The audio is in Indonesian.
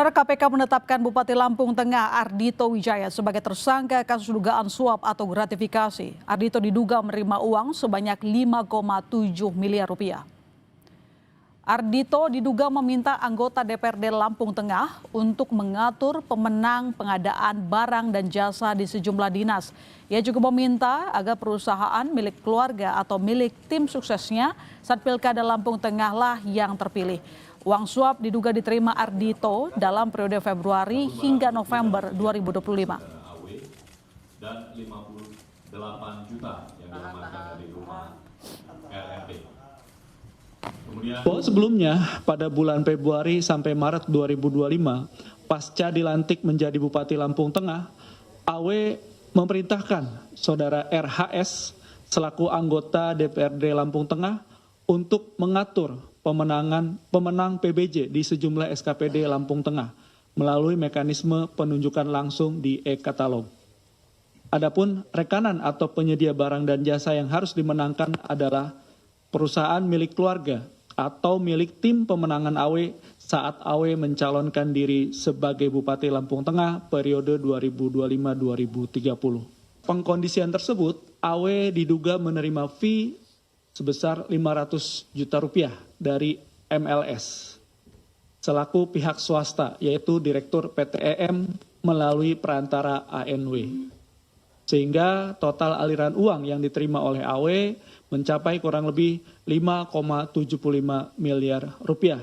Saudara KPK menetapkan Bupati Lampung Tengah Ardhito Wijaya sebagai tersangka kasus dugaan suap atau gratifikasi. Ardhito diduga menerima uang sebanyak 5,7 miliar rupiah. Ardhito diduga meminta anggota DPRD Lampung Tengah untuk mengatur pemenang pengadaan barang dan jasa di sejumlah dinas. Ia juga meminta agar perusahaan milik keluarga atau milik tim suksesnya saat Pilkada Lampung Tengah lah yang terpilih. Uang suap diduga diterima Ardhito dalam periode Februari hingga November 2025. Dan 58 juta yang diamankan dari rumah RRD. Sebelumnya, pada bulan Februari sampai Maret 2025, pasca dilantik menjadi Bupati Lampung Tengah, AW memerintahkan saudara RHS selaku anggota DPRD Lampung Tengah untuk mengatur pemenang PBJ di sejumlah SKPD Lampung Tengah melalui mekanisme penunjukan langsung di e-katalog. Adapun rekanan atau penyedia barang dan jasa yang harus dimenangkan adalah perusahaan milik keluarga atau milik tim pemenangan AW saat AW mencalonkan diri sebagai Bupati Lampung Tengah periode 2025-2030. Pengkondisian tersebut, AW diduga menerima fee sebesar 500 juta rupiah dari MLS selaku pihak swasta, yaitu Direktur PT EM melalui perantara ANW. Sehingga total aliran uang yang diterima oleh AW mencapai kurang lebih 5,75 miliar rupiah.